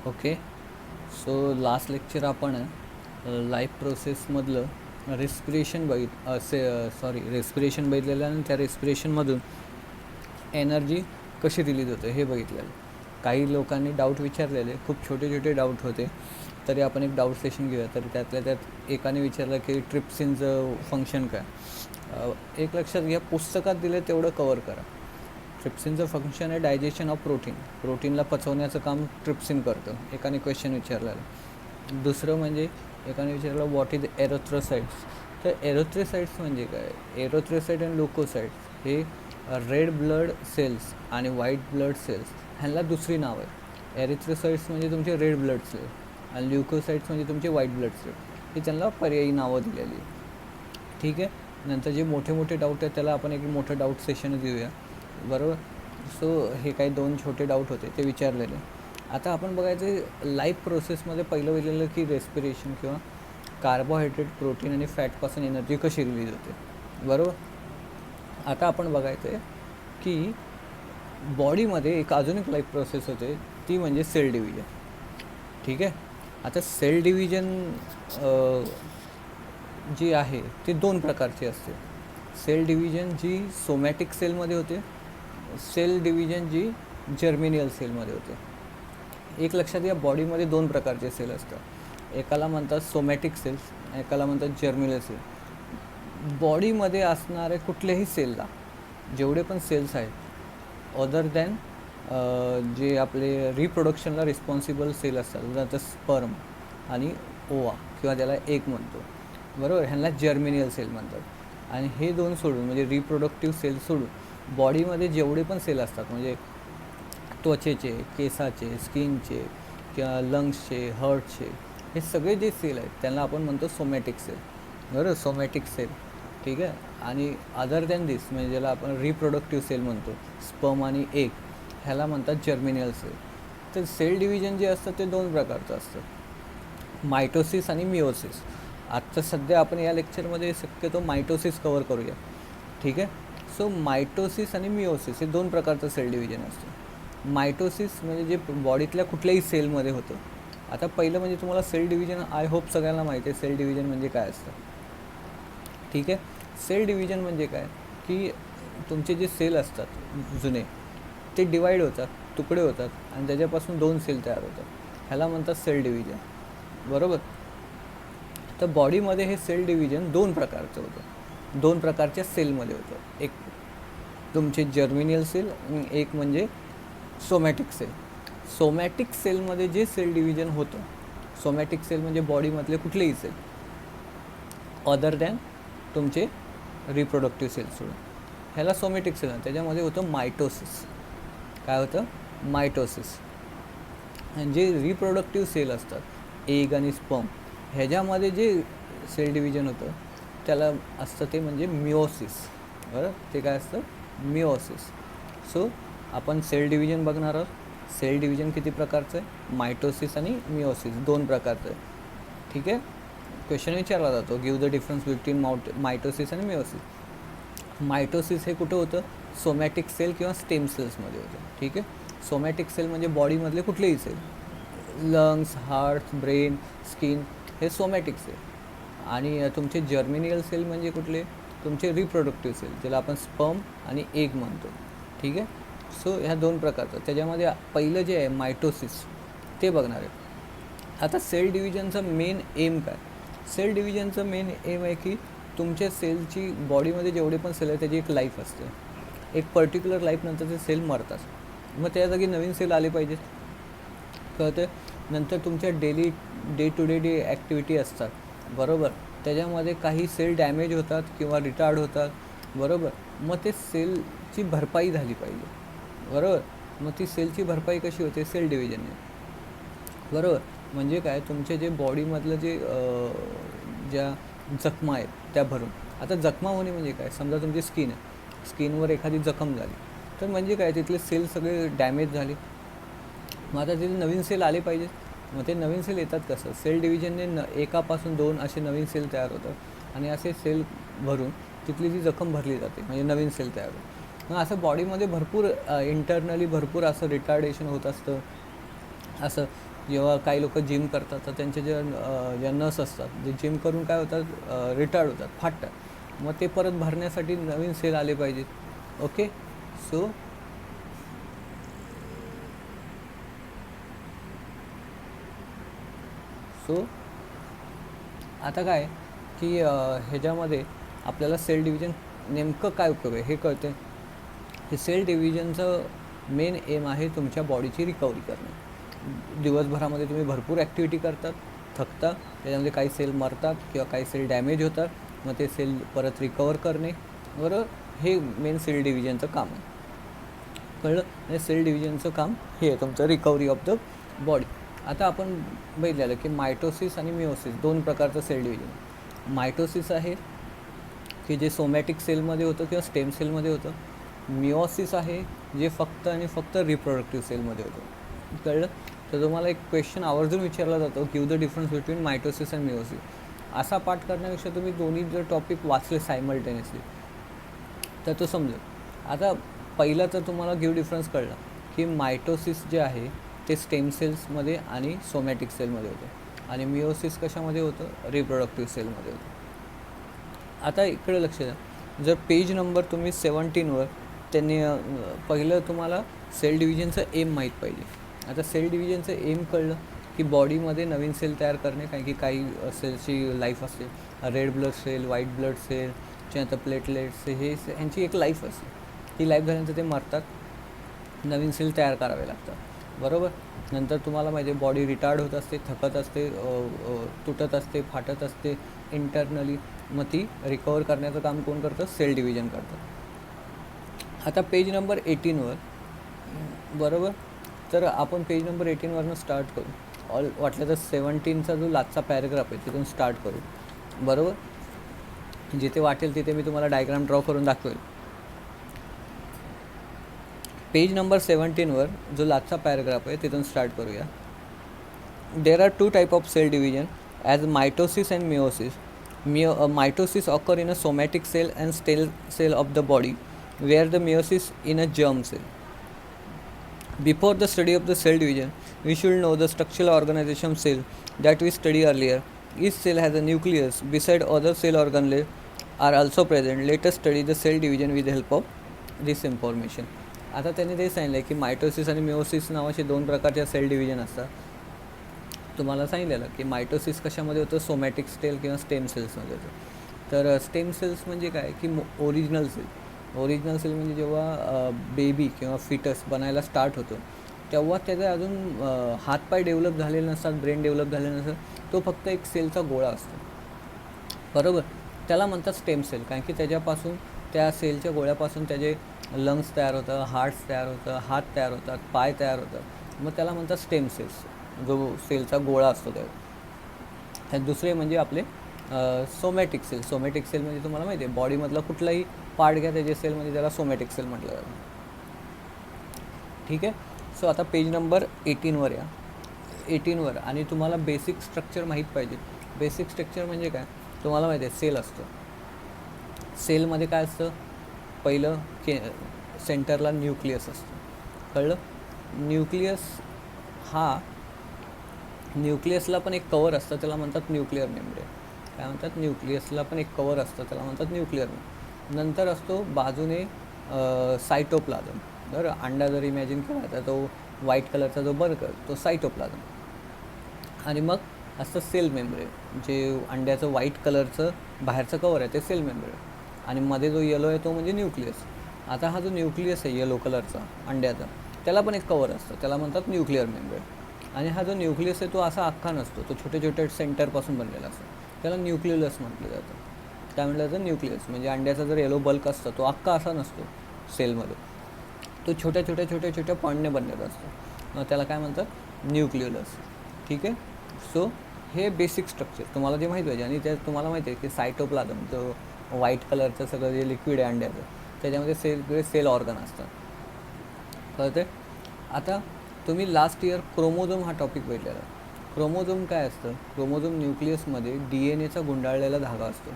Okay. So last lecture आपण life प्रोसेसमधलं respiration बघितलेलं आणि त्या रेस्पिरेशनमधून एनर्जी कशी रिलीज होते हे बघितलेलं. काही लोकांनी डाऊट विचारलेले, खूप छोटे छोटे डाऊट होते, तरी आपण एक डाऊट सेशन घेऊया. तर त्यातल्या त्यात एकाने विचारलं की ट्रिप्सिनचं फंक्शन काय. एक लक्षात घ्या, पुस्तकात दिलं तेवढं कवर करा. ट्रिप्सिनचं फंक्शन आहे डायजेशन ऑफ प्रोटीनला पचवण्याचं काम ट्रिप्सिन करतं. एकाने क्वेश्चन विचारलेलं. दुसरं म्हणजे एकाने विचारलं व्हॉट इज एरोथ्रोसाइट्स. तर एरोथ्रोसाइट्स म्हणजे काय. एरोथ्रोसाइट आणि ल्युकोसाइट्स हे रेड ब्लड सेल्स आणि व्हाईट ब्लड सेल्स ह्यांना दुसरी नाव आहे. एरिथ्रोसाइट्स म्हणजे तुमचे रेड ब्लड सेल्स आणि ल्युकोसाइट्स म्हणजे तुमचे व्हाईट ब्लड सेल्स. ही त्यांना पर्यायी नावं दिलेली. ठीक आहे. नंतर जे मोठे मोठे डाऊट आहेत त्याला आपण एक मोठं डाऊट सेशन देऊया. बरोबर. सो हे काही 2 छोटे डाऊट होते ते विचारलेले. आता आपण बघायचं लाईफ प्रोसेसमध्ये पहिलं विचारलं की रेस्पिरेशन किंवा कार्बोहायड्रेट, प्रोटीन आणि फॅटपासून एनर्जी कशी रिलीज होते. बरोबर. आता आपण बघायचं आहे की बॉडीमध्ये अजून एक लाईफ प्रोसेस होते, ती म्हणजे सेल डिव्हिजन. ठीक आहे. आता सेल डिव्हिजन जी आहे ती 2 प्रकारची असते. सेल डिव्हिजन जी सोमॅटिक सेलमध्ये होते, सेल डिव्हिजन जी जर्मिनियल सेलमध्ये होते. एक लक्षात घ्या, बॉडीमध्ये 2 प्रकारचे सेल असतात. एकाला म्हणतात सोमॅटिक सेल्स, एकाला म्हणतात जर्मिनियल सेल. बॉडीमध्ये असणारे कुठल्याही सेलला जेवढे पण सेल्स आहेत अदर दॅन जे आपले रिप्रोडक्शनला रिस्पॉन्सिबल सेल असतात, उदाहरणार्थ स्पर्म आणि ओवा किंवा त्याला एग म्हणतो. बरोबर. ह्यांना जर्मिनियल सेल म्हणतात. आणि हे 2 सोडून म्हणजे रिप्रोडक्टिव्ह सेल सोडून बॉडीमध्ये जेवढे पण सेल असतात, म्हणजे त्वचेचे, केसाचे, स्किनचे किंवा लंग्सचे, हार्टचे, हे सगळे जे सेल आहेत त्यांना आपण म्हणतो सोमॅटिक सेल. बरोबर. Somatic cell. ठीक आहे. आणि अदर दॅन दिस म्हणजे ज्याला आपण रिप्रोडक्टिव्ह सेल म्हणतो, स्पर्म आणि एग, ह्याला म्हणतात जर्मिनियल सेल. तर सेल डिव्हिजन जे असतं ते 2 प्रकारचं असतं, मायटोसिस आणि मिओसिस. आत्ता सध्या आपण या लेक्चरमध्ये शक्यतो मायटोसिस कवर करूया. ठीक आहे. सो मायटोसिस आणि मिओसिस हे 2 प्रकारचं सेल डिव्हिजन असतं. मायटोसिस म्हणजे जे बॉडीतल्या कुठल्याही सेलमध्ये होतं. आता पहिलं म्हणजे तुम्हाला सेल डिव्हिजन आय होप सगळ्यांना माहिती आहे सेल डिव्हिजन म्हणजे काय असतं. ठीक आहे. सेल डिव्हिजन म्हणजे काय की तुमचे जे सेल असतात जुने ते डिवाईड होतात, तुकडे होतात आणि त्याच्यापासून 2 सेल तयार होतात. ह्याला म्हणतात सेल डिव्हिजन. बरोबर. तर बॉडीमध्ये हे सेल डिव्हिजन 2 प्रकारचं होतं, 2 प्रकारच्या सेलमध्ये होतं. एक तुमचे जर्मिनियल सेल आणि एक म्हणजे सोमॅटिक सेल. सोमॅटिक सेलमध्ये जे सेल डिव्हिजन होतं, सोमॅटिक सेल म्हणजे बॉडीमधले कुठलेही सेल अदर दॅन तुमचे रिप्रोडक्टिव्ह सेल सोडून, ह्याला सोमॅटिक सेल. त्याच्यामध्ये होतं मायटोसिस. काय होतं. मायटोसिस. आणि जे रिप्रोडक्टिव्ह सेल असतात एग आणि स्पर्म, ह्याच्यामध्ये जे सेल डिव्हिजन होतं त्याला असतं ते म्हणजे मिओसिस. बरं. ते काय असतं. मिओसिस. सो आपण सेल डिव्हिजन बघणार आहोत. सेल डिव्हिजन किती प्रकारचं आहे. मायटोसिस आणि मिओसिस 2 प्रकारचं आहे. ठीक आहे. क्वेश्चन विचारला जातो, give the difference between mitosis आणि मिओसिस. मायटोसिस हे कुठं होतं. सोमॅटिक सेल किंवा स्टेम सेल्समध्ये होतं. ठीक आहे. सोमॅटिक सेल म्हणजे बॉडीमधले कुठलेही cell, lungs, heart, brain, skin, हे सोमॅटिक सेल. आणि तुमचे जर्मिनियल सेल म्हणजे कुठले. तुमचे रिप्रोडक्टिव्ह सेल, ज्याला आपण स्पर्म आणि एग म्हणतो. ठीक आहे. सो ह्या 2 प्रकारचं. त्याच्यामध्ये पहिलं जे आहे मायटोसिस ते बघणार आहे. आता सेल डिव्हिजनचं मेन एम काय. सेल डिव्हिजनचं मेन एम आहे की तुमच्या सेलची बॉडीमध्ये जेवढे पण सेल आहे त्याची एक लाईफ असते. एक पर्टिक्युलर लाईफनंतर ते सेल मरतात. मग त्या जागी नवीन सेल आले पाहिजेत. कळतं. नंतर तुमच्या डे टू डे ॲक्टिव्हिटी असतात. बरोबर. त्याच्यामध्ये काही सेल डॅमेज होतात किंवा रिटार्ड होतात. बरोबर. मग ते सेलची भरपाई झाली पाहिजे. बरोबर. मग ती सेलची भरपाई कशी होते. सेल डिव्हिजनने. बरोबर. म्हणजे काय, तुमचे जे बॉडीमधलं जे ज्या जखमा आहेत त्या भरून. आता जखमा होणे म्हणजे काय. समजा तुमची स्किन आहे, स्किनवर एखादी जखम झाली तर म्हणजे काय, तिथले सेल सगळे डॅमेज झाले. मग आता तिथे नवीन सेल आले पाहिजेत. मग ते नवीन सेल येतात कसं. सेल डिव्हिजनने एकापासून 2 असे नवीन सेल तयार होतात आणि असे सेल भरून तिथली जी जखम भरली जाते म्हणजे नवीन सेल तयार होतात. मग असं बॉडीमध्ये भरपूर इंटरनली भरपूर असं रिटार्डेशन होत असतं. असं जेव्हा काही लोक जिम करतात तर त्यांचे ज्या नस असतात जे जिम करून काय होतात, रिटायर्ड होतात, फाटतात, मग ते परत भरण्यासाठी नवीन सेल आले पाहिजेत. ओके. सो आता काय की ह्याच्यामध्ये आपल्याला सेल डिव्हिजन नेमकं काय उपयोग आहे हे कळते. हे सेल डिव्हिजनचं मेन एम आहे तुमच्या बॉडीची रिकव्हरी करणे. दिवसभरामध्ये तुम्ही भरपूर ॲक्टिव्हिटी करतात, थकता, त्याच्यामध्ये काही सेल मरतात किंवा काही सेल डॅमेज होतात, मग ते सेल परत रिकवर करणे, बरोबर, हे मेन सेल डिव्हिजनचं काम आहे. कळलं. म्हणजे सेल डिव्हिजनचं काम हे आहे तुमचं रिकव्हरी ऑफ द बॉडी. आता आपण बघितलेलं की मायटोसिस आणि मिओसिस दोन प्रकारचं सेल डिव्हिजन. मायटोसिस आहे की जे सोमॅटिक सेलमध्ये होतं किंवा स्टेम सेलमध्ये होतं. मिओसिस आहे जे फक्त आणि फक्त रिप्रोडक्टिव्ह सेलमध्ये होतं. कळलं. तर तुम्हाला एक क्वेश्चन आवर्जून विचारला जातो, give the difference between mitosis and meiosis. असा पाठ करण्यापेक्षा तुम्ही दोन्ही जर टॉपिक वाचले सायमल्टेनियसली तर तो समजेल. आता पहिला तर तुम्हाला गिव डिफरन्स कळला की मायटोसिस जे आहे ते स्टेम सेल्समध्ये आणि सोमॅटिक सेलमध्ये होतं आणि मिओसिस कशामध्ये होतं, रिप्रोडक्टिव्ह सेलमध्ये होतं. आता इकडे लक्ष द्या, जर पेज नंबर तुम्ही 17वर त्यांनी पहिलं तुम्हाला सेल डिव्हिजनचं एम माहीत पाहिजे. आता सेल डिव्हिजनचं एम कळलं की बॉडीमध्ये नवीन सेल तयार करणे, कारण की काही सेल्सची लाईफ असते, red blood cell, white blood cell, त्यानंतर प्लेटलेट्स, हे ह्यांची एक लाईफ असते. ती लाईफ झाल्यानंतर ते मरतात, नवीन सेल तयार करावे लागतात, बरोबर. नंतर तुम्हाला माहिती आहे बॉडी रिटायर्ड होत असते, थकत असते, तुटत असते, फाटत असते इंटरनली, मग ती रिकवर करण्याचं काम कोण करतं, सेल डिव्हिजन करतं. आता पेज नंबर 18वर, बरोबर, तर आपण पेज नंबर 18वरनं स्टार्ट करू. वाटलं तर 17चा जो लास्टचा पॅरेग्राफ आहे तिथून स्टार्ट करू, बरोबर. जिथे वाटेल तिथे मी तुम्हाला डायग्राम ड्रॉ करून दाखवेल. पेज नंबर 17वर जो लास्टचा पॅरेग्राफ आहे तिथून स्टार्ट करूया. There are two type of cell division as mitosis and meiosis. Mitosis occur in a somatic cell and stem cell of the body, where the meiosis in a germ cell. Before the study of the cell division, we should know the structural organization of cell that we studied earlier. Each cell has a nucleus. Beside other cell organelles are also present. Let us study the cell division with the help of this information. आता त्यांनी ते सांगितलं की mitosis आणि meiosis नावाचे दोन प्रकारच्या sale division असतात. तुम्हाला सांगितलेलं की मायटोसिस कशामध्ये होतं, सोमॅटिक सेल किंवा स्टेम सेल्समध्ये होतं. तर स्टेम सेल्स म्हणजे काय की ओरिजिनल सेल. ओरिजिनल सेल म्हणजे जेव्हा बेबी किंवा फिटस बनायला स्टार्ट होतो तेव्हा त्याचे अजून हातपाय डेव्हलप झालेले नसतात, ब्रेन डेव्हलप झालेलं नसतं, तो फक्त एक सेलचा गोळा असतो, बरोबर. त्याला म्हणतात स्टेम सेल, कारण की त्याच्यापासून, त्या सेलच्या गोळ्यापासून त्याचे लंग्स तयार होतं, हार्ट्स तयार होतं, हात तयार होतात, पाय तयार होतात, मग त्याला म्हणतात स्टेम सेल्स, जो सेलचा गोळा असतो त्यात. दुसरे म्हणजे आपले सोमॅटिक सेल. सोमॅटिक सेल म्हणजे तुम्हाला माहिती आहे बॉडीमधला कुठलाही पार्ट घ्या त्याच्या सेल म्हणजे त्याला सोमॅटिक सेल म्हटलं जातं. ठीक आहे. सो आता पेज नंबर 18वर या. 18वर आणि तुम्हाला बेसिक स्ट्रक्चर माहीत पाहिजे. बेसिक स्ट्रक्चर म्हणजे काय, तुम्हाला माहिती आहे सेल असतं. सेलमध्ये काय असतं, पहिलं सेंटरला न्यूक्लियस असतं, कळलं. न्यूक्लियसला पण एक कवर असतं, त्याला म्हणतात न्यूक्लिअर मेम्ब्रेन. काय म्हणतात, न्यूक्लियसला पण एक कवर असतं, त्याला म्हणतात न्यूक्लिअर मेम्ब्रेन. नंतर असतो बाजूने सायटोप्लाझम. बरं, अंडा जर इमॅजिन केला तर तो व्हाईट कलरचा जो बर्गर तो सायटोप्लाझम. आणि मग असतं सेल मेम्ब्रेन, जे अंड्याचं व्हाईट कलरचं बाहेरचं कवर आहे ते सेल मेम्ब्रेन, आणि मध्ये जो येलो आहे तो म्हणजे न्यूक्लियस. आता हा जो न्यूक्लियस आहे येलो कलरचा अंड्याचा, त्याला पण एक कवर असतं, त्याला म्हणतात न्यूक्लिअर मेम्ब्रेन. आणि हा जो न्यूक्लियस आहे तो असा अख्खा नसतो, तो छोटे छोटे सेंटरपासून बनलेला असतो, त्याला न्यूक्लियस म्हटलं जातं. काय म्हटलं जातं, न्यूक्लियस. म्हणजे अंड्याचा जर येलो बल्क असतो तो अख्खा असा नसतो सेलमध्ये, तो छोट्या छोट्या छोट्या छोट्या पॉईंटने बनलेला असतो, त्याला काय म्हणतात, न्यूक्लियस. ठीक आहे. सो हे बेसिक स्ट्रक्चर तुम्हाला जे माहीत पाहिजे. आणि त्यात तुम्हाला माहिती आहे की सायटोप्लाझम, जो व्हाईट कलरचं सगळं जे लिक्विड आहे अंड्याचं, त्याच्यामध्ये सगळे सेल ऑर्गन असतात, कळते. आता तुम्ही लास्ट इयर क्रोमोझोम हा टॉपिक भेटलेला. क्रोमोझोम काय असतं, क्रोमोझोम न्यूक्लियसमध्ये DNA गुंडाळलेला धागा असतो.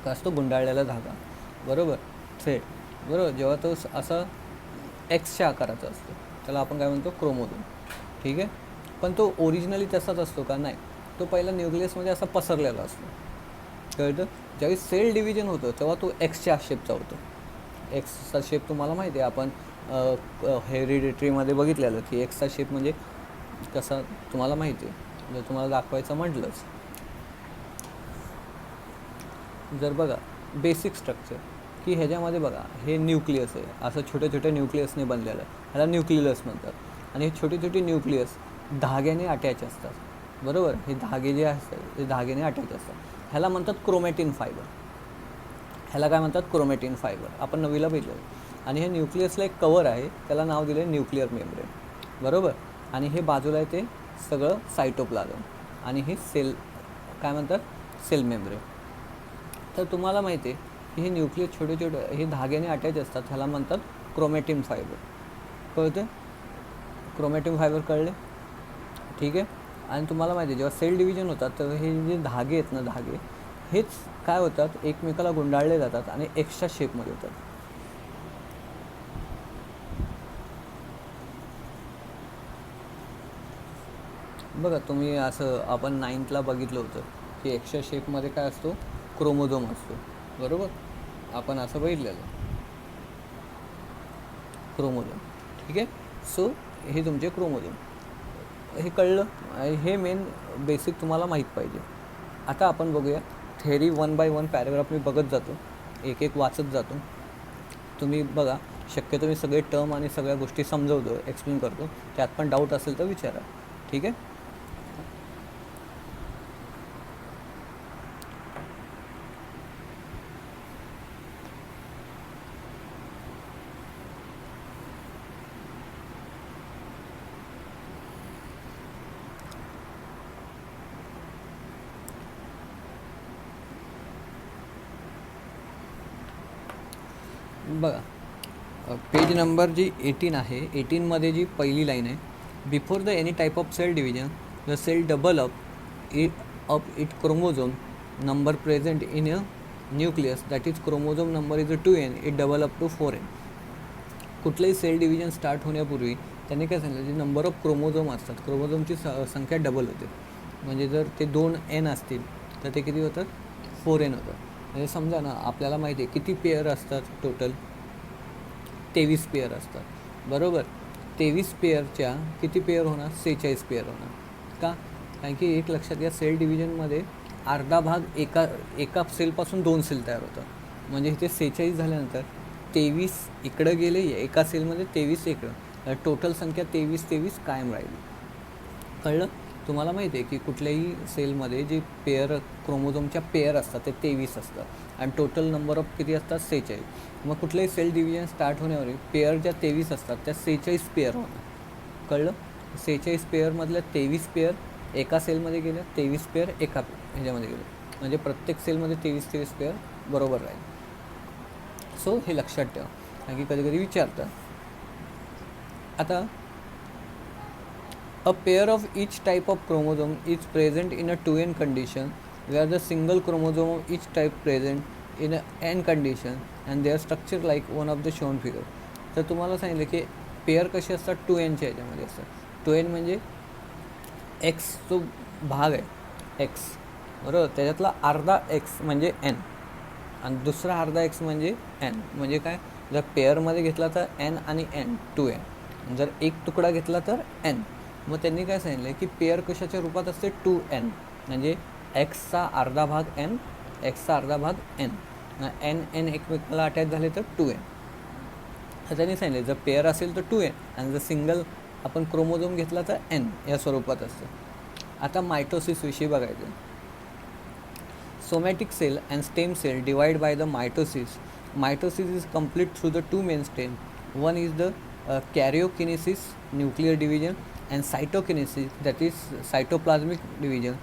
काय असतो, गुंडाळलेला धागा, बरोबर, थ्रेड, बरोबर. जेव्हा तो असा एक्सच्या आकाराचा असतो त्याला आपण काय म्हणतो, क्रोमोझोम. ठीक आहे. पण तो ओरिजिनली तसाच असतो का? नाही, तो पहिला न्यूक्लियसमध्ये असा पसरलेला असतो, कळतं. ज्यावेळी सेल डिव्हिजन होतं तेव्हा तो एक्सच्या शेपचा होतो. एक्सचा शेप तुम्हाला माहिती आहे, आपण हेरिडिटरीमध्ये बघितलेलं की एक्सचा शेप म्हणजे कसा तुम्हाला माहिती आहे. जर तुम्हाला दाखवायचं म्हटलंच, जर बघा बेसिक स्ट्रक्चर की ह्याच्यामध्ये बघा, हे न्यूक्लियस आहे, असं छोट्या छोट्या न्यूक्लियसने बनलेलं आहे, ह्याला न्यूक्लियस म्हणतात. आणि हे छोटे छोटे न्यूक्लियस धाग्याने अटॅच असतात, बरोबर. हे धागे जे असतात ते धाग्याने अटॅच असतात, ह्याला म्हणतात क्रोमॅटिन फायबर. ह्याला काय म्हणतात? Chromatin fibre. आपण नवीला बघितलं. आणि हे न्यूक्लियसला एक कवर आहे, त्याला नाव दिलं आहे न्यूक्लिअर मेम्ब्रेन, बरोबर. आणि हे बाजूला आहे ते सगळं सायटोप्लाझम, आणि हे सेल काय म्हणतात? Cell membrane. तर तुम्हाला माहिती आहे की हे न्यूक्लियस छोटे छोटे हे धाग्याने अटॅच असतात, ह्याला म्हणतात क्रोमॅटिन फायबर. कळतं? क्रोमॅटिन फायबर कळले? ठीक आहे. आणि तुम्हाला माहिती आहे जेव्हा सेल डिव्हिजन होतात तर हे जे धागे आहेत ना, धागे हेच काय होतात, एकमेकाला गुंडाळले जातात आणि एक्सच्या शेपमध्ये होतात. बघा तुम्ही असं आपण 9thला बघितलं होतं की एक्सच्या शेपमध्ये काय असतो? क्रोमोझोम असतो, बरोबर. आपण असं बघितलेलं क्रोमोझोम, ठीक आहे. सो हे तुमचे क्रोमोझोम, हे कळलं. हे मेन बेसिक तुम्हाला माहीत पाहिजे. आता आपण बघूया थेअरी 1 by 1 पॅरेग्राफ मी बघत जातो, एक एक वाचत जातो. तुम्ही बघा, शक्यतो मी सगळे टर्म आणि सगळ्या गोष्टी समजवतो, एक्सप्लेन करतो. त्यात पण डाऊट असेल तर विचारा, ठीक आहे. बघा पेज नंबर जी 18 आहे, 18मध्ये जी पहिली लाईन आहे, before the any type of cell division the cell double up it chromosome number present in a nucleus that is chromosome number is 2n, it double up to 4n. कुठलंही sale division start होण्यापूर्वी त्यांनी काय सांगितलं, जे number of chromosome असतात, क्रोमोझोमची संख्या double होते. म्हणजे जर ते 2n असतील तर ते किती होतात? 4n होतात. म्हणजे समजा ना, आपल्याला माहिती आहे किती पेअर असतात टोटल? 23 पेअर असतात, बरोबर. 23 पेअरच्या किती पेअर होणार? 46 पेअर होणार. का? कारण की एक लक्षात घ्या, सेल डिव्हिजनमध्ये अर्धा भाग एका सेलपासून 2 सेल तयार होतात. म्हणजे इथे 46 झाल्यानंतर 23 इकडं गेले एका सेलमध्ये, 23 इकडं, टोटल संख्या 23 कायम राहिली. कळलं? तुम्हाला माहिती आहे की कुठल्याही सेलमध्ये जे पेअर क्रोमोझोमच्या पेअर असतात ते 23 असतात आणि टोटल नंबर ऑफ किती असतात? 46. मग कुठलंही सेल डिव्हिजन स्टार्ट होण्यावर पेअर ज्या 23 असतात त्या 46 पेअर होणार. कळलं? 46 पेअरमधल्या 23 पेअर एका सेलमध्ये गेल्या, 23 पेअर एका ह्याच्यामध्ये गेले, म्हणजे प्रत्येक सेलमध्ये 23 पेअर बरोबर राहील. सो हे लक्षात ठेवा, कारण की कधी कधी विचारतात. आता a pair of each type of chromosome is present in a 2n condition, where the single chromosome of each type present in a n condition and their structure like one of the shown figure. तर तुम्हाला सांगितलं की pair कसे असतात? 2nच्या ह्याच्यामध्ये असतात. 2n म्हणजे x जो भाग आहे एक्स, बरोबर, त्याच्यातला अर्धा एक्स म्हणजे n आणि दुसरा अर्धा एक्स म्हणजे n. म्हणजे काय? जर पेअरमध्ये घेतला तर n आणि n 2n, जर एक तुकडा घेतला तर n. मग त्यांनी काय सांगितलं आहे की पेअर कशाच्या रूपात असते? 2n, म्हणजे एक्सचा अर्धा भाग n, एक्सचा अर्धा भाग n, n एकमेकाला अटॅच झाले तर 2n. तर त्यांनी सांगितले जर पेअर असेल तर 2n आणि जर सिंगल आपण क्रोमोझोम घेतला तर n या स्वरूपात असतं. आता मायटोसिसविषयी बघायचं. Somatic cell and stem cell divide by the mitosis. Mitosis is complete through the 2 main stem. One is the karyokinesis, nuclear division, and cytokinesis, that is cytoplasmic division.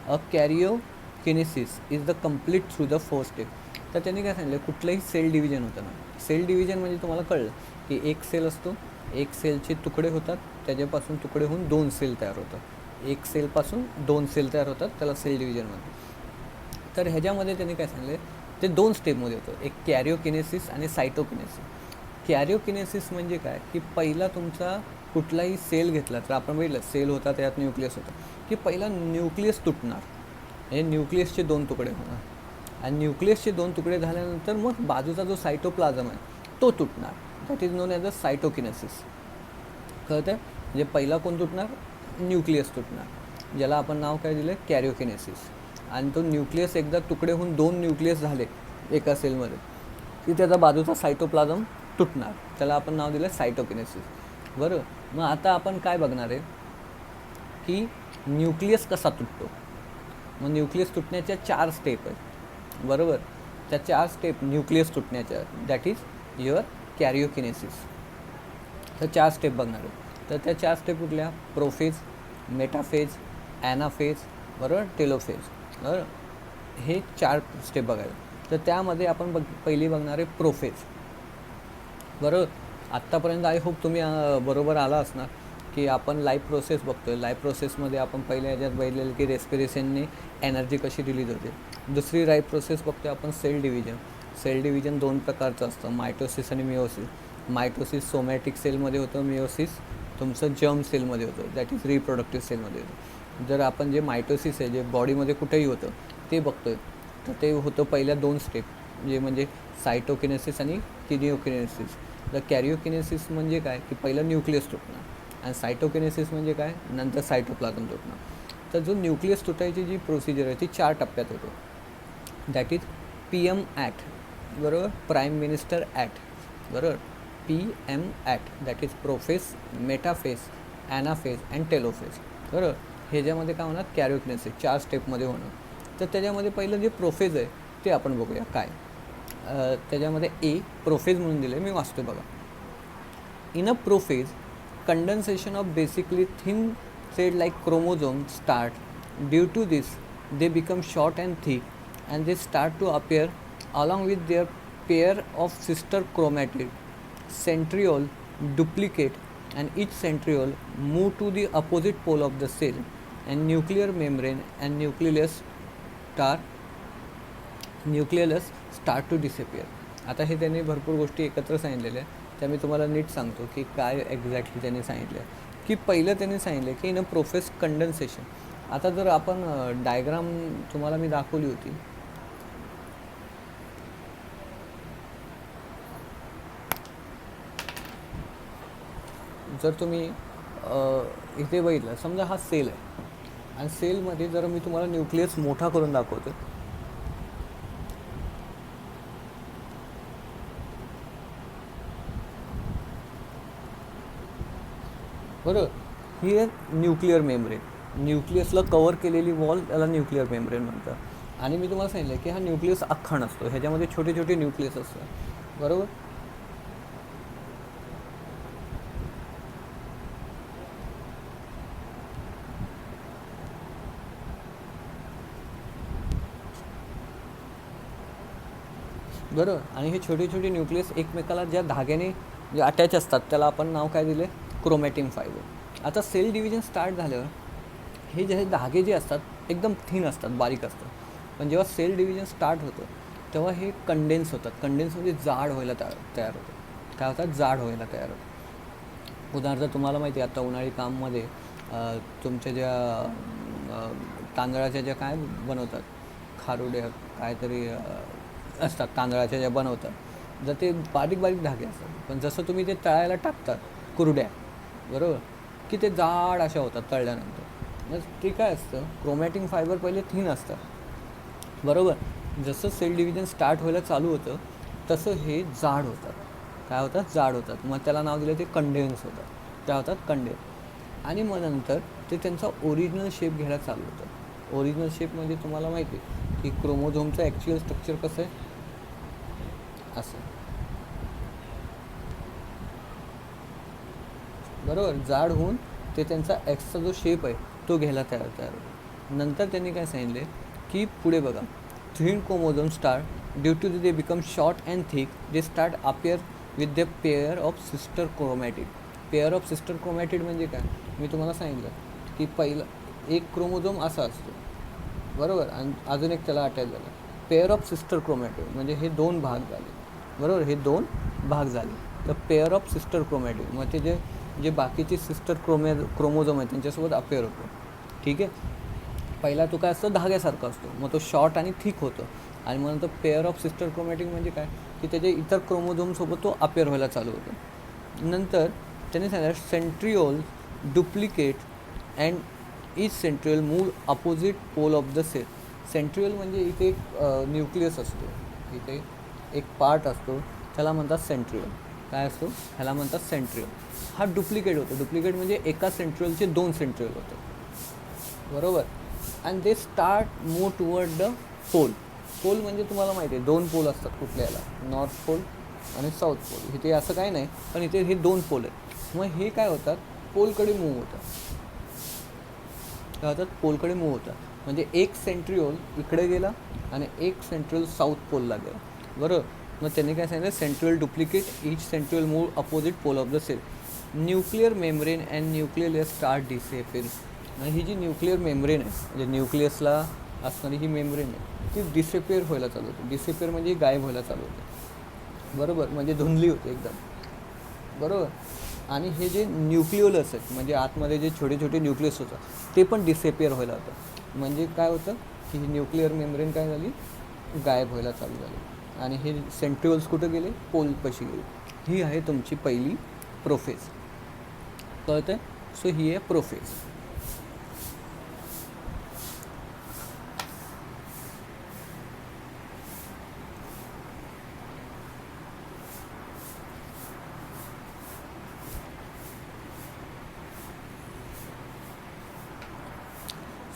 A karyokinesis is the complete through the 4 step. तर त्यांनी काय सांगितलं, कुठलंही sale division होतं ना, sale division म्हणजे तुम्हाला कळलं की एक सेल असतो, एक सेलचे तुकडे होतात, त्याच्यापासून तुकडे होऊन 2 सेल तयार होतात. एक सेलपासून 2 सेल तयार होतात, त्याला सेल डिव्हिजन म्हणतात. तर ह्याच्यामध्ये त्यांनी काय सांगितलं, ते 2 स्टेपमध्ये होतं, एक कॅरिओकिनेसिस आणि सायटोकिनेसिस. कॅरिओकिनेसिस म्हणजे काय, की पहिला तुमचा कुठलाही सेल घेतला तर आपण बघितलं सेल होता त्यात न्यूक्लियस होता, की पहिला न्यूक्लियस तुटणार, म्हणजे न्यूक्लियसचे 2 तुकडे होणार आणि न्यूक्लियसचे 2 तुकडे झाल्यानंतर मग बाजूचा जो सायटोप्लाझम आहे तो तुटणार. That is known as a cytokinesis. कळतं आहे? म्हणजे पहिला कोण तुटणार, न्यूक्लियस तुटणार, ज्याला आपण नाव काय दिलं कॅरिओकिनेसिस. आणि तो न्यूक्लियस एकदा तुकडे होऊन 2 न्यूक्लियस झाले एका सेलमध्ये की त्याचा बाजूचा सायटोप्लाझम तुटणार, त्याला आपण नाव दिलं सायटोकिनेसिस. बरं, मग आता आपण काय बघणार आहे की न्यूक्लियस कसा तुटतो. मग न्यूक्लियस तुटण्याच्या 4 स्टेप आहेत, बरोबर. त्या 4 स्टेप न्यूक्लियस तुटण्याच्या, दॅट इज युअर कॅरिओकिनेसिस. तर 4 स्टेप बघणार आहे. तर त्या 4 स्टेप कुठल्या, प्रोफेज, मेटाफेज, ॲनाफेज, बरोबर, टेलोफेज. बरोबर, हे 4 स्टेप बघायला. तर त्यामध्ये आपण पहिली बघणार आहे प्रोफेज. बरोबर, आत्तापर्यंत आय होप तुम्ही बरोबर आला असणार की आपण लाईफ प्रोसेस बघतो आहे. लाईफ प्रोसेसमध्ये आपण पहिल्या ह्याच्यात बघितलेलं की रेस्पिरेशनने एनर्जी कशी रिलीज होते. दुसरी लाईफ प्रोसेस बघतो आपण सेल डिव्हिजन. सेल डिव्हिजन 2 प्रकारचं असतं, मायटोसिस आणि मिओसिस. मायटोसिस सोमॅटिक सेलमध्ये होतं, मिओसिस तुमचं जर्म सेलमध्ये होतं, दॅट इज रिप्रोडक्टिव्ह सेलमध्ये होतं. जर आपण जे मायटोसिस आहे जे बॉडीमध्ये कुठेही होतं ते बघतो आहे, तर ते होतं पहिल्या 2 स्टेप, म्हणजे सायटोकिनेसिस आणि किनिओकिनेसिस. तर कॅरिओकिनेसिस म्हणजे काय, की पहिलं न्यूक्लियस तुटणार आणि सायटोकिनेसिस म्हणजे काय, नंतर सायटोप्लाझम तुटणार. तर जो न्यूक्लियस तुटायची जी प्रोसिजर आहे ती 4 टप्प्यात होते, दॅट इज PM ॲट, बरोबर, प्राईम मिनिस्टर ॲट, बरोबर, PM at, that is prophase, metaphase, anaphase and telophase. बरोबर, ह्याच्यामध्ये काय होणार, कॅरिओकिनेसिस 4 स्टेपमध्ये होणार. तर त्याच्यामध्ये पहिलं जे प्रोफेज आहे ते आपण बघूया काय. त्याच्यामध्ये ए प्रोफेज म्हणून दिले, मी वाचतो बघा. In a prophase, condensation of basically thin thread like chromosomes start. Due to this, they become short and thick, and they start to appear along with their pair of sister chromatid. Centriole duplicate, and each centriole move to the opposite pole of the cell, and nuclear membrane and nucleolus start to disappear. आता हे त्यांनी भरपूर गोष्टी एकत्र सांगितलेल्या आहेत, त्या मी तुम्हाला नीट सांगतो की काय एक्झॅक्टली त्यांनी सांगितलं आहे. की पहिलं त्यांनी सांगितलं की इन अ प्रोफेस कंडेन्सेशन. आता जर आपण डायग्राम तुम्हाला मी दाखवली होती, जर तुम्ही इथे बघितलं, समजा हा सेल आहे आणि सेलमध्ये जर मी तुम्हाला न्यूक्लियस मोठा करून दाखवतो, बरोबर, ही आहे न्यूक्लिअर मेम्ब्रेन. न्यूक्लियसला कवर केलेली वॉल त्याला न्यूक्लिअर मेम्ब्रेन म्हणतात. आणि मी तुम्हाला सांगितलं की हा न्यूक्लियस अख्खा नसतो, ह्याच्यामध्ये छोटे छोटे न्यूक्लियस असतात, बरोबर. बरोबर, आणि हे छोटे छोटे न्यूक्लियस एकमेकाला ज्या धाग्याने जे अटॅच असतात त्याला आपण नाव काय दिले, क्रोमॅटिन फायबर. आता सेल डिव्हिजन स्टार्ट झाल्यावर हे जे धागे जे असतात एकदम थिन असतात, बारीक असतात, पण जेव्हा सेल डिव्हिजन स्टार्ट होतं तेव्हा हे कंडेन्स होतात. कंडेन्स म्हणजे जाड व्हायला तयार होतं. काय होतात, जाड व्हायला तयार होतं. उदाहरणार्थ तुम्हाला माहिती आहे आता उन्हाळी काममध्ये तुमच्या ज्या तांदळाच्या ज्या काय बनवतात, खारुड्या काहीतरी असतात तांदळाच्या ज्या बनवतात, जर ते बारीक बारीक धागे असतात, पण जसं तुम्ही ते तळायला टाकतात कुरड्या, बरोबर, की ते जाड अशा होतात तळल्यानंतर. मग ते काय असतं, क्रोमॅटिन फायबर पहिले थिन असतात, बरोबर. जसं सेल डिव्हिजन स्टार्ट व्हायला चालू होतं तसं हे जाड होतात. काय होतात, जाड होतात. मग त्याला नाव दिलं ते कंडेन्स होतात. त्या होतात कंडेन्स. आणि मग नंतर ते त्यांचा ओरिजिनल शेप घ्यायला चालू होतं. ओरिजिनल शेप म्हणजे तुम्हाला माहिती आहे की क्रोमोझोमचं ॲक्च्युअल स्ट्रक्चर कसं आहे, असं, बरोबर. जाड होऊन ते त्यांचा एक्सचा जो शेप आहे तो घ्यायला तयार होतो. नंतर त्यांनी काय सांगितले की पुढे बघा, thin chromosome start due to they become short and thick, they start appear with the pair of sister chromatid. Pair of sister chromatid म्हणजे काय, मी तुम्हाला सांगितलं की पहिलं एक क्रोमोझोम असा असतो, बरोबर, आणि अजून एक त्याला अटॅच झाला. पेअर ऑफ सिस्टर क्रोमॅटिड म्हणजे हे 2 भाग झाले, बरोबर, हे 2 भाग झाले. तर पेअर ऑफ सिस्टर क्रोमॅटिड, मग ते जे बाकीचे सिस्टर क्रोमोझोम आहेत त्यांच्यासोबत अपेअर होतो. ठीक आहे. पहिला तो काय असतो, धाग्यासारखा असतो, मग तो शॉर्ट आणि थिक होतो. आणि मग नंतर पेअर ऑफ सिस्टर क्रोमॅटिक म्हणजे काय, की त्याच्या इतर क्रोमोझोमसोबत तो अपेअर व्हायला चालू होतो. नंतर त्यांनी सांगितलं centriole duplicate and each centriole move opposite pole of the cell. Centriole म्हणजे इथे एक न्यूक्लियस असतो, इथे एक पार्ट असतो, त्याला म्हणतात सेंट्रिओल. काय असतो, ह्याला म्हणतात सेंट्रिओल. हा डुप्लिकेट होतो. डुप्लिकेट म्हणजे एका सेंट्रिओलचे 2 सेंट्रिओल होते, बरोबर. And they start move toward the pole. Pole म्हणजे तुम्हाला माहिती आहे 2 पोल असतात कुठल्याला, नॉर्थ पोल आणि साऊथ पोल. इथे असं काही नाही, पण इथे हे 2 पोल आहेत. मग हे काय होतात, पोलकडे मूव्ह होतात. काय होतात, पोलकडे मूव्ह होतात. म्हणजे एक सेंट्रिओल इकडे गेला आणि एक सेंट्रिओल साऊथ पोलला गेला, बरोबर. मग त्यांनी काय सांगितलं, centriole duplicate each centriole move opposite pole of the cell. Nuclear membrane and nuclear layer start disappearing. आणि ही जी न्यूक्लिअर मेम्ब्रेन आहे, म्हणजे न्यूक्लियसला असणारी ही मेम्ब्रेन आहे, ती डिसेपिअर व्हायला चालू होते. डिसेपिअर म्हणजे गायब व्हायला चालू होते, बरोबर. म्हणजे धुंदली होते एकदम, बरोबर. आणि हे जे न्यूक्लिओलस आहेत, म्हणजे आतमध्ये जे छोटे छोटे न्यूक्लियस होतं, ते पण डिसेपिअर व्हायला होतं. म्हणजे काय होतं, की ही न्यूक्लिअर मेम्ब्रेन काय झाली, गायब व्हायला चालू झाली. आणि हे सेंट्रिओल्स कुठं गेले, पोलपाशी गेले. ही आहे तुमची पहिली प्रोफेज, कळतं आहे. सो ही आहे प्रोफेज.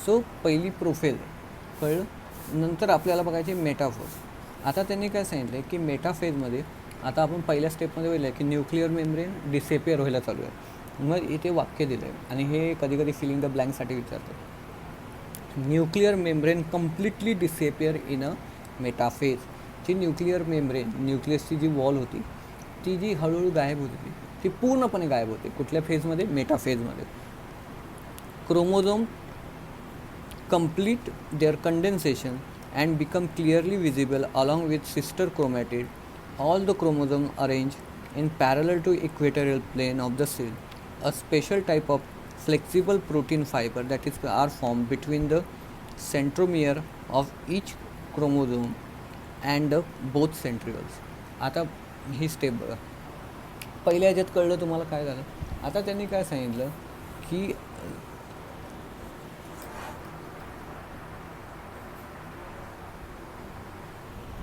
सो पहिली प्रोफेज कळलं. नंतर आपल्याला बघायचे मेटाफेज. आता त्यांनी काय सांगितलं आहे, की मेटाफेजमध्ये आता आपण पहिल्या स्टेपमध्ये पाहिलं की न्यूक्लिअर मेम्ब्रेन डिसेपिअर व्हायला चालू आहे. मग इथे वाक्य दिलं आहे आणि हे कधी कधी फिलिंग द ब्लँकसाठी विचारतात. Nuclear membrane completely disappear in a metaphase. जी न्यूक्लिअर मेम्ब्रेन, न्यूक्लियसची जी वॉल होती, ती जी हळूहळू गायब होती, ती पूर्णपणे गायब होते. कुठल्या फेजमध्ये, मेटाफेजमध्ये. Chromosome complete their condensation and become clearly visible along with sister chromatid. All the chromosomes arranged in parallel to equatorial plane of the cell. A special type of flexible protein fiber that is are formed between the centromere of each chromosome and the both centrioles. आता ही step बघा. पहिल्या ह्याच्यात कळलं तुम्हाला काय झालं. आता त्यांनी काय सांगितलं, की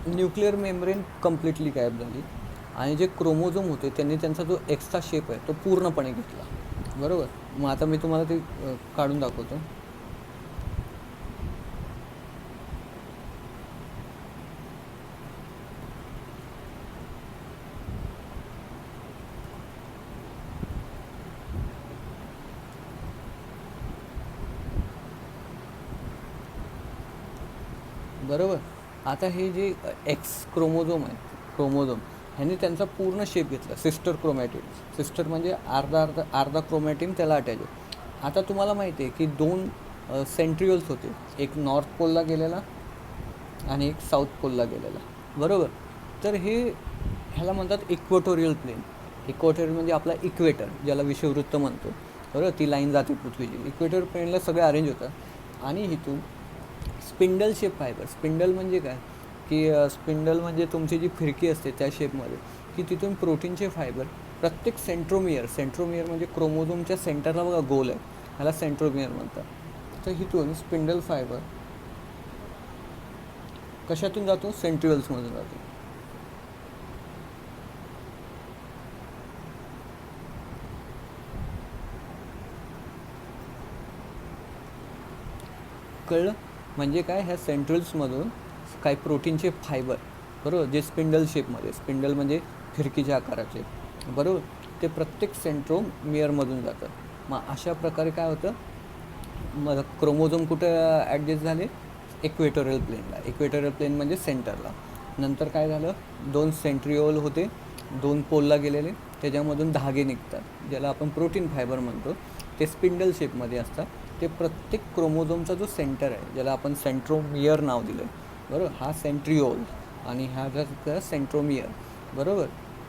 न्यूक्लिअर मेम्ब्रेन कम्प्लिटली गायब झाली आणि जे क्रोमोझोम होते त्यांनी त्यांचा जो एक्स्ट्रा शेप आहे तो पूर्णपणे घेतला, बरोबर. मग आता मी तुम्हाला ते काढून दाखवतो. बरोबर. आता हे जे एक्स क्रोमोझोम आहे, क्रोमोझोम ह्यांनी त्यांचा पूर्ण शेप घेतला. सिस्टर क्रोमॅटिड, सिस्टर म्हणजे अर्धा क्रोमॅटिन त्याला अटॅच आहे. आता तुम्हाला माहिती आहे की 2 सेंट्रिओल्स होते, एक नॉर्थ पोलला गेलेला आणि एक साऊथ पोलला गेलेला, बरोबर. तर ह्याला म्हणतात इक्वेटोरियल प्लेन. इक्वेटोरियल म्हणजे आपला इक्वेटर, ज्याला विषुववृत्त म्हणतो, बरोबर. ती लाईन जाते पृथ्वीची. इक्वेटर प्लेनला सगळे अरेंज होतात. आणि इथून स्पिंडल शेप फायबर. स्पिंडल म्हणजे काय, की स्पिंडल म्हणजे तुमची जी फिरकी असते त्या शेपमध्ये, की तिथून प्रोटीनचे फायबर प्रत्येक सेंट्रोमियर म्हणजे क्रोमोझोमच्या सेंटरला बघा गोल आहे, ह्याला सेंट्रोमियर म्हणतात. तर इथून स्पिंडल फायबर कशातून जातो, सेंट्रिओल्समधून जातो. कळलं. म्हणजे काय, ह्या सेंट्रिओल्समधून काही प्रोटीनचे फायबर, बरोबर, जे स्पिंडल शेपमध्ये, स्पिंडल म्हणजे फिरकीच्या आकाराचे, बरोबर, ते प्रत्येक सेंट्रोमियरमधून जातात. मग अशा प्रकारे काय होतं, मग क्रोमोझोम कुठं ॲडजस्ट झाले, इक्वेटोरियल प्लेनला. इक्वेटोरियल प्लेन म्हणजे सेंटरला. नंतर काय झालं, 2 सेंट्रिओल होते, 2 पोलला गेलेले, त्याच्यामधून धागे निघतात, ज्याला आपण प्रोटीन फायबर म्हणतो. ते स्पिंडल शेपमध्ये असतात. ते प्रत्येक क्रोमोझोमचा जो सेंटर आहे, ज्याला आपण सेंट्रोमियर नाव दिलं आहे, बरोबर, हा सेंट्रिओल आणि हा सेंट्रोमियर, बरोबर.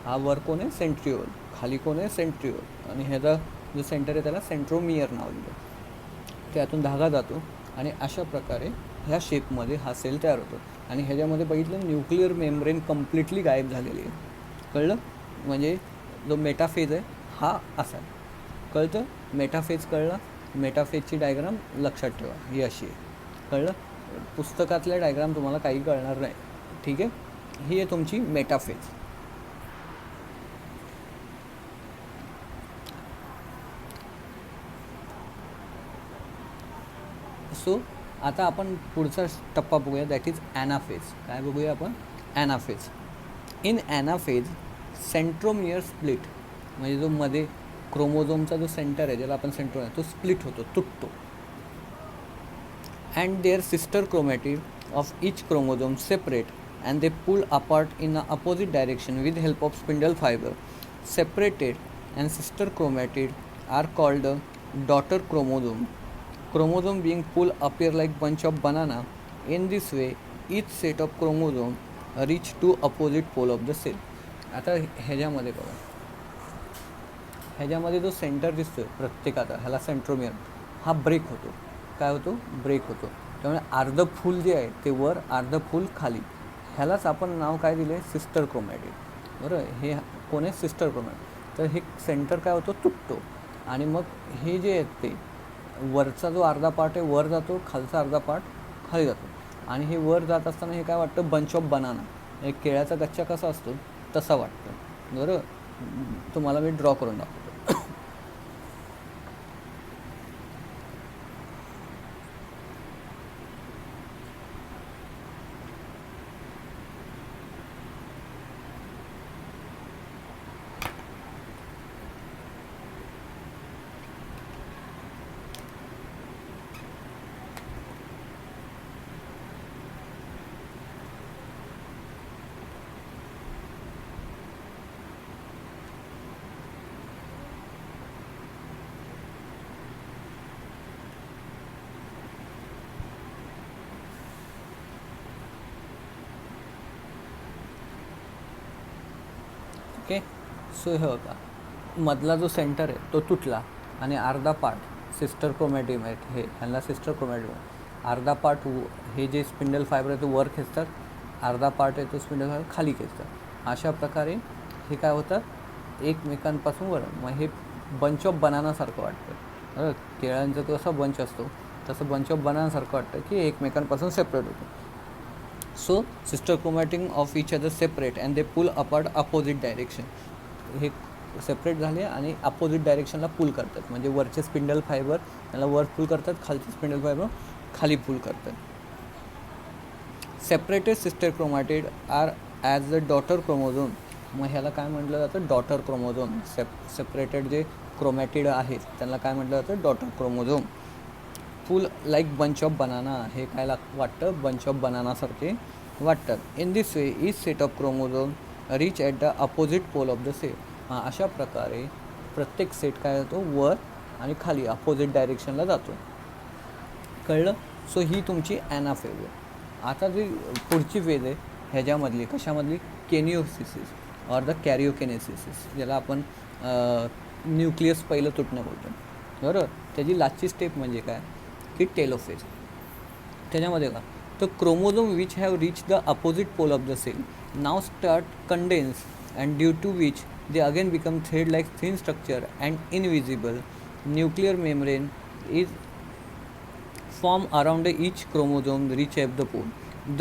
हा वर कोण आहे सेंट्रिओल, खाली कोण आहे सेंट्रिओल, आणि ह्याचा जो सेंटर आहे त्याला सेंट्रोमियर नाव दिलं. त्यातून धागा जातो आणि अशा प्रकारे ह्या शेपमध्ये हा सेल तयार होतो. आणि ह्याच्यामध्ये बघितलं न्यूक्लिअर मेम्ब्रेन कम्प्लिटली गायब झालेली आहे. कळलं? म्हणजे जो मेटाफेज आहे हा असा आहे. कळतं? मेटाफेज कळला? मेटाफेजची डायग्राम लक्षात ठेवा, ही अशी आहे. कळलं? पुस्तकातल्या डायग्राम तुम्हाला काही कळणार नाही. ठीक आहे? ही आहे तुमची मेटाफेज. सो आता आपण पुढचा टप्पा बघूया, दॅट इज ॲनाफेज. काय बघूया आपण? Anaphase. In anaphase centromere split, म्हणजे जो मध्ये क्रोमोझोमचा जो सेंटर आहे ज्याला आपण सेंट्रोमियर, तो स्प्लिट होतो, तुटतो. And their sister chromatid of each chromosome separate and they pull apart in a opposite direction with help of spindle fibre. Separated and sister chromatid are called daughter chromosome. Chromosome being pulled appear like bunch of banana. In this way, each set of chromosome reach to opposite pole of the cell. आता ह्याच्यामध्ये बघा, ह्याच्यामध्ये जो centre दिसतोय प्रत्येकाचा, ह्याला centromere, हा break होतो. काय होतो? ब्रेक होतो. त्यामुळे अर्ध फूल जे आहे ते वर, अर्ध फूल खाली. ह्यालाच आपण नाव काय दिले? Sister chromatid. बरोबर? हे कोण आहे? Sister chromatid. तर हे सेंटर काय होतो? तुटतो. आणि मग हे जे आहेत ते वरचा जो अर्धा पार्ट आहे वर जातो, खालचा अर्धा पार्ट खाली जातो. आणि हे वर जात असताना हे काय वाटतं? बंच ऑफ बनाना, एक केळ्याचा गच्चा कसा असतो तसा वाटतं. बरोबर? तुम्हाला मी ड्रॉ करून दाखवतो. ओके. सो हे बघा, मधला जो सेंटर आहे तो तुटला आणि अर्धा पार्ट सिस्टर क्रोमॅटिड आहेत, हे ह्यांना सिस्टर क्रोमॅटिड. अर्धा पार्ट हे जे स्पिंडल फायबर आहे तो वर खेचतात, अर्धा पार्ट आहे तो स्पिंडल फायबर खाली खेचतात. अशा प्रकारे हे काय होतं? एकमेकांपासून वर. मग हे बंच ऑफ बनानासारखं वाटतं. केळ्यांचा तो असा बंच असतो तसं बंच ऑफ बनानासारखं वाटतं की एकमेकांपासून सेपरेट होतं. So sister chromatin of each other separate and they pull apart opposite direction. हे सेपरेट झाले आणि अपोजिट डायरेक्शनला पुल करतात. म्हणजे वरचे स्पिंडल फायबर त्याला वर पुल करतात, खालचे स्पिंडल फायबर खाली पुल करतात. Separated sister chromatid are as the daughter chromosome. मग ह्याला काय म्हटलं जातं? Daughter chromosome. सेपरेटेड जे क्रोमॅटिड आहेत त्यांना काय म्हटलं जातं? Daughter chromosome. Full like bunch of banana. हे काय वाटतं? बंच ऑफ बनानासारखे वाटतात. In this way each set of chromosome reach at the opposite pole of the cell. अशा प्रकारे प्रत्येक सेट काय होतो? वर आणि खाली अपोजिट डायरेक्शनला जातो. कळलं? सो ही तुमची ॲनाफेज आहे. आता जी पुढची फेज आहे ह्याच्यामधली, कशामधली? केनिओसिस ऑर द कॅरिओकेनेसिस, ज्याला आपण न्यूक्लियस पहिलं तुटणं बोलतो. बरोबर? त्याची लास्टची स्टेप म्हणजे काय? की टेलोफेज. त्याच्यामध्ये का तर chromosome which have reach the opposite pole of the cell now start condense and due to which they again become thread like thin structure and invisible nuclear membrane is formed around each chromosome reach at the pole.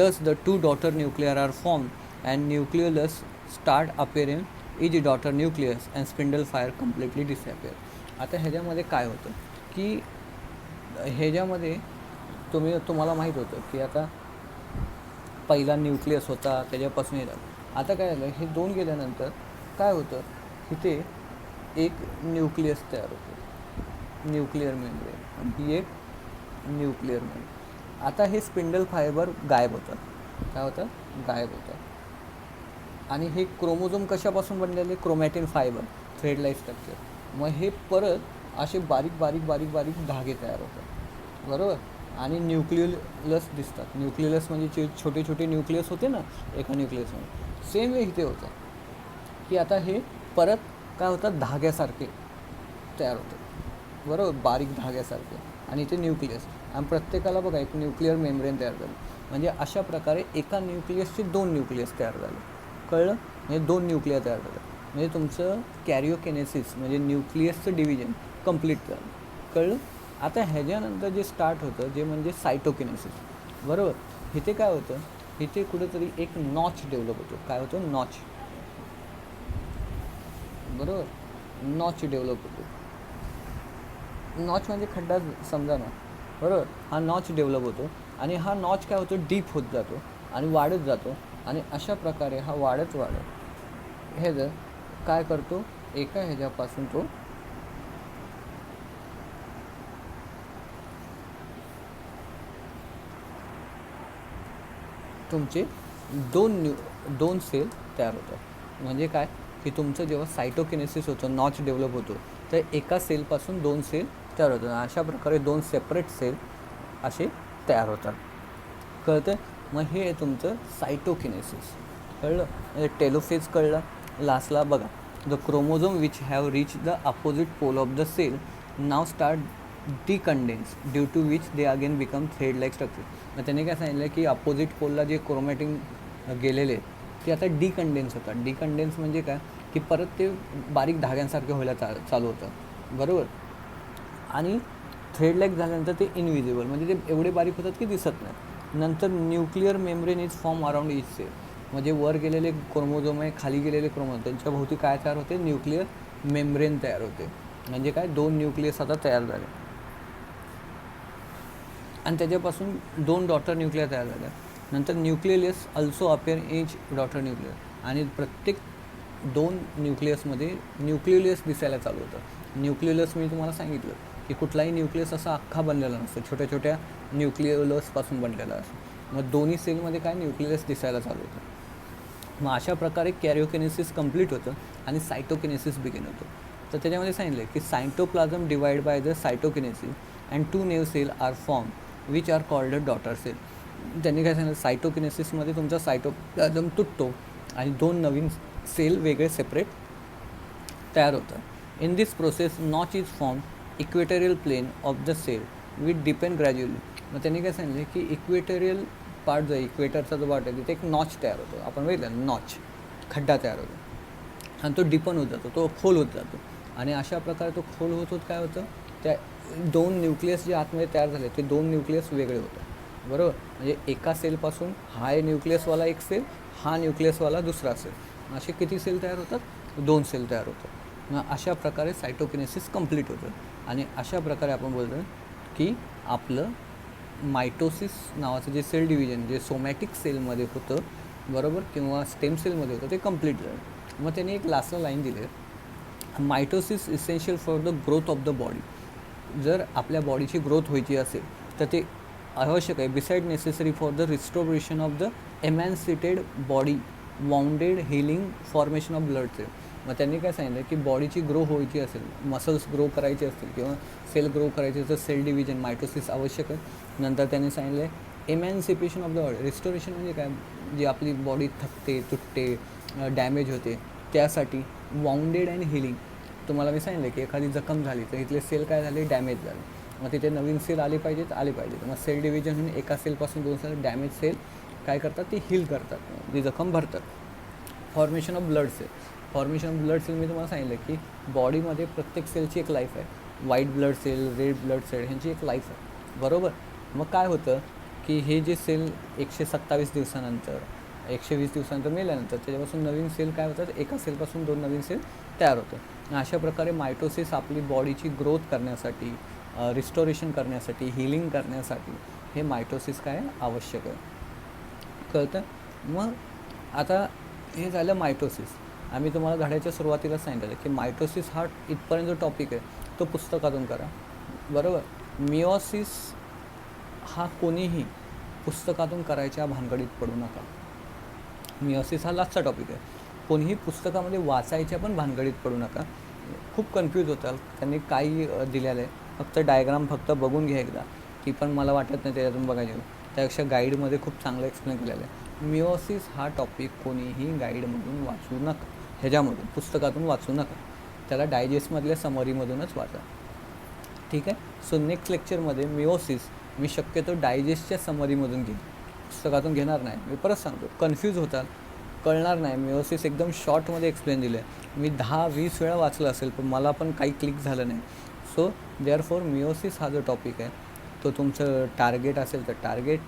Thus the two daughter nuclei are formed and nucleolus start appearing each daughter nucleus and spindle fire completely disappear. आता ह्याच्यामध्ये काय होतं की ह्याच्यामध्ये तुम्हाला माहीत होतं की आता पहिला न्यूक्लियस होता त्याच्यापासून येतात. आता काय झालं? हे दोन गेल्यानंतर काय होतं? इथे एक न्यूक्लियस तयार होतो, न्यूक्लिअर मेम्ब्रेन, आणि ही एक न्यूक्लिअर मेम्ब्रेन. आता हे स्पिंडल फायबर गायब होतात. काय होतं? गायब होतात. आणि हे क्रोमोझोम कशापासून बनलेले? Chromatin fibre, thread like structure. मग हे परत असे बारीक बारीक बारीक बारीक धागे तयार होतात. बरोबर? आणि न्यूक्लियस दिसतात. न्यूक्लियस म्हणजे छोटे छोटे न्यूक्लियस होते ना एका न्यूक्लियसमध्ये, सेम वे इथे होतं. की आता हे परत काय होतात, धाग्यासारखे तयार होतात, बरोबर, बारीक धाग्यासारखे. आणि ते न्यूक्लियस, आणि प्रत्येकाला बघा एक न्यूक्लिअर मेम्ब्रेन तयार झालं. म्हणजे अशा प्रकारे एका न्यूक्लियसचे 2 न्यूक्लियस तयार झाले. कळलं? म्हणजे 2 न्यूक्लियर तयार झालं. म्हणजे तुमचं कॅरिओकिनेसिस म्हणजे न्यूक्लियसचं डिव्हिजन कंप्लीट झालं. कळलं? आता ह्याच्यानंतर जे स्टार्ट होतं जे म्हणजे सायटोकिनेसिस, बरोबर. इथे काय होतं, इथे कुठेतरी एक नॉच डेव्हलप होतो. काय होतं? नॉच, बरोबर, नॉच डेव्हलप होतो. नॉच म्हणजे खड्डा समजा ना, बरोबर. हा नॉच डेव्हलप होतो आणि हा नॉच काय होतो, डीप होत जातो आणि वाढत जातो. आणि अशा प्रकारे हा वाढत हे जर काय करतो, एका ह्याच्यापासून तो तुमचे दोन सेल तयार होतात. म्हणजे काय की तुमचं जेव्हा सायटोकिनेसिस होतं, नॉच डेव्हलप होतो, तर एका सेलपासून 2 सेल तयार होतात. अशा प्रकारे 2 सेपरेट सेल असे तयार होतात. कळतं? मग हे आहे तुमचं सायटोकिनेसिस. कळलं? म्हणजे टेलोफेज कळलं. लास्टला बघा, the chromosome which have reach the opposite pole of the cell now start decondense due to which they again become thread like structure. मग त्याने काय सांगितलं की अपोजिट पोलला जे क्रोमॅटिन गेलेले ते आता डिकंडेन्स होतात. डिकंडेन्स म्हणजे काय की परत ते बारीक धाग्यांसारखे व्हायला चालू होतं, बरोबर. आणि थ्रेड लाईक झाल्यानंतर ते इनविजिबल म्हणजे ते एवढे बारीक होतात की दिसत नाही. नंतर nuclear membrane is form around each sale. म्हणजे वर गेलेले क्रोमोझोम आहे, खाली गेलेले क्रोमोझोम, त्यांच्या भोवती काय तयार होते, न्यूक्लिअर मेम्ब्रेन तयार होते. म्हणजे काय, 2 न्यूक्लियस आता तयार झाले आणि त्याच्यापासून 2 डॉटर न्यूक्लियर तयार झाल्या. नंतर न्यूक्लियस अल्सो अपेअर इच डॉटर न्यूक्लियर. आणि प्रत्येक 2 न्यूक्लियसमध्ये न्यूक्लियस दिसायला चालू होतं. न्यूक्लियस मी तुम्हाला सांगितलं की कुठलाही न्यूक्लियस असा अख्खा बनलेला नसतो, छोट्या छोट्या न्यूक्लियसपासून बनलेला असतो. मग दोन्ही सेलमध्ये काय न्यूक्लियस दिसायला चालू होतं. मग अशा प्रकारे कॅरिओकिनेसिस कंप्लीट होतं आणि सायटोकिनेसिस बिगिन होतं. तर त्याच्यामध्ये सांगितलं की cytoplasm divide by the cytokinesis and 2 new cell are form which are called a daughter cell. त्यांनी काय सांगितलं, सायटोकिनेसिसमध्ये तुमचा सायटोप्लाझम तुटतो आणि 2 नवीन सेल वेगळे सेपरेट तयार होतात. In this process notch is form equatorial plane of the cell with depend gradually. मग त्यांनी काय सांगितलं की इक्वेटोरियल पार्ट जो इक्वेटरचा जो पार्ट आहे तिथे एक नॉच तयार होतो. आपण बघितलं नॉच, खड्डा तयार होतो आणि तो डिपन होत जातो, तो खोल होत जातो. आणि अशा प्रकारे तो खोल होत होत काय होतं, त्या 2 न्यूक्लियस जे आतमध्ये तयार झाले ते 2 न्यूक्लियस वेगळे होतात, बरोबर. म्हणजे एका सेलपासून हा न्यूक्लियसवाला एक सेल, हा न्यूक्लियसवाला दुसरा सेल, असे किती सेल तयार होतात, 2 सेल तयार होतात. मग अशा प्रकारे सायटोकिनेसिस कंप्लीट होतं. आणि अशा प्रकारे आपण बोलतो की आपलं मायटोसिस नावाचं जे सेल डिव्हिजन जे सोमॅटिक सेलमध्ये होतं, बरोबर, किंवा स्टेम सेलमध्ये होतं, ते कंप्लीट झालं. मग त्याने एक लास्टला लाईन दिली आहे, mitosis essential for the growth of the body. जर आपल्या बॉडीची ग्रोथ व्हायची असेल तर ते आवश्यक आहे. Beside necessary for the restoration of the emaciated body wounded healing formation of blood cell. मग त्यांनी काय सांगितलं की बॉडीची ग्रो व्हायची असेल, मसल्स ग्रो करायचे असतील किंवा सेल ग्रो करायचे तर सेल डिव्हिजन मायटोसिस आवश्यक आहे. नंतर त्यांनी सांगितलं आहे एमॅन्सिपेशन ऑफ द बॉडी. रिस्टोरेशन म्हणजे काय, जी आपली बॉडी थकते, तुटते, डॅमेज होते, त्यासाठी वाउंडेड अँड हिलिंग. तुम्हाला मी सांगितलं की एखादी जखम झाली तर इथले सेल काय झाले, डॅमेज झाले, मग तिथे नवीन सेल आले पाहिजेत. मग सेल डिव्हिजन म्हणून एका सेलपासून 2 सेल डॅमेज सेल काय करतात, ते हील करतात, जी जखम भरतात. Formation of blood cell. Formation of blood cell मी तुम्हाला सांगितलं की बॉडीमध्ये प्रत्येक सेलची एक लाईफ आहे. White blood cell, red blood cell ह्यांची एक लाईफ आहे, बरोबर. मग काय होतं की हे जे सेल 127 दिवसानंतर 120 दिवसानंतर मेल्यानंतर त्याच्यापासून नवीन सेल काय होतात, एका सेलपासून 2 नवीन सेल तयार होतात. अशा प्रकारे मायटोसिस आपली बॉडीची ग्रोथ करण्यासाठी, रिस्टोरेशन करण्यासाठी, हिलिंग करण्यासाठी हे मायटोसिस काय आवश्यक आहे. कळतं? मग आता हे झालं मायटोसिस. आम्ही तुम्हाला धड्याच्या सुरुवातीला सांगितलं की मायटोसिस हा इथपर्यंत जो टॉपिक आहे तो पुस्तकातून करा, बरोबर. मिओसिस हा कोणीही पुस्तकातून करायच्या भानगडीत पडू नका. मिओसिस हा लास्टचा टॉपिक आहे. कोणीही पुस्तकामध्ये वाचायच्या पण भानगडीत पडू नका. खूप कन्फ्यूज होताल, त्यांनी काही दिलेलं आहे, फक्त डायग्राम फक्त बघून घ्या एकदा की पण मला वाटत नाही त्याच्यातून बघायचं. त्यापेक्षा गाईडमध्ये खूप चांगलं एक्सप्लेन केलेलं आहे. मिओसिस हा टॉपिक कोणीही गाईडमधून वाचू नका. ह्याच्यामधून पुस्तकातून वाचू नका, त्याला डायजेस्टमधल्या समरीमधूनच वाचा. ठीक आहे. सो नेक्स्ट लेक्चरमध्ये मिओसिस मी शक्यतो डायजेस्टच्या समरीमधून घेईन, पुस्तकातून घेणार नाही. मी परत सांगतो, कन्फ्यूज होतात, कळणार नाही. मिओसिस एकदम शॉर्टमध्ये एक्सप्लेन दिलं आहे. मी 10-20 वेळा वाचलं असेल पण मला पण काही क्लिक झालं नाही. सो देअरफॉर मिओसिस हा जो टॉपिक आहे तो तुमचं टार्गेट असेल तर टार्गेट,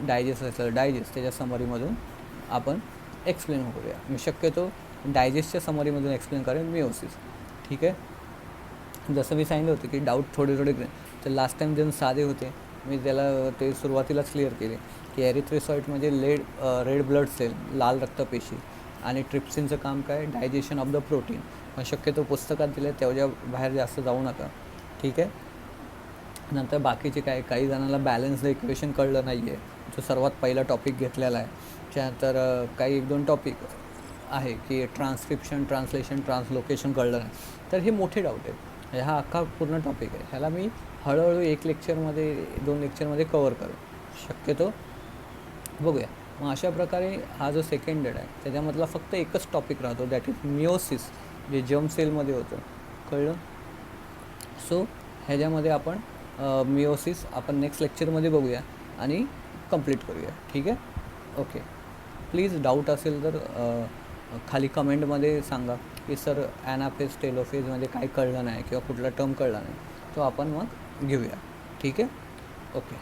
डायजेस्ट असेल तर डायजेस्ट, त्याच्या समरीमधून आपण एक्सप्लेन करूया. मी शक्यतो डायजेस्टच्या समरीमधून एक्सप्लेन करेन मिओसिस. ठीक आहे. जसं मी सांगितलं होतं की डाऊट थोडे तर लास्ट टाईम जे साधे होते मी त्याला ते सुरुवातीलाच क्लिअर केले की एरिथ्रोसाइट म्हणजे रेड ब्लड सेल, लाल रक्तपेशी, आणि ट्रिप्सिनचं काम काय, डायजेशन ऑफ द प्रोटीन. पण शक्यतो पुस्तकात दिले तेवढ्या बाहेर जास्त जाऊ नका. ठीक आहे. नंतर बाकीचे काय, काही जणांना बॅलन्स द इक्वेशन कळलं नाही आहे, जो सर्वात पहिला टॉपिक घेतलेला आहे. त्यानंतर काही 1-2 टॉपिक आहे की ट्रान्स्क्रिप्शन, ट्रान्सलेशन, ट्रान्सलोकेशन कळलं नाही. तर हे मोठे डाऊट आहेत. हा अख्खा पूर्ण टॉपिक आहे, ह्याला मी हळूहळू 1 लेक्चरमध्ये 2 लेक्चरमध्ये कवर करेन शक्यतो. बघूया. मग अशा प्रकारे हा जो सेकंड डेड आहे त्याच्यामधला फक्त एकच टॉपिक राहतो, दॅट इज मिओसिस, जे जर्म सेलमध्ये होतं. कळलं. सो ह्याच्यामध्ये आपण मिओसिस आपण नेक्स्ट लेक्चरमध्ये बघूया आणि कंप्लीट करूया. ठीक आहे. ओके. प्लीज डाऊट असेल तर खाली कमेंटमध्ये सांगा की सर ॲनाफेज टेलोफेजमध्ये काय कळलं नाही किंवा कुठला टर्म कळला नाही, तो आपण मग घेऊया. ठीक आहे. ओके.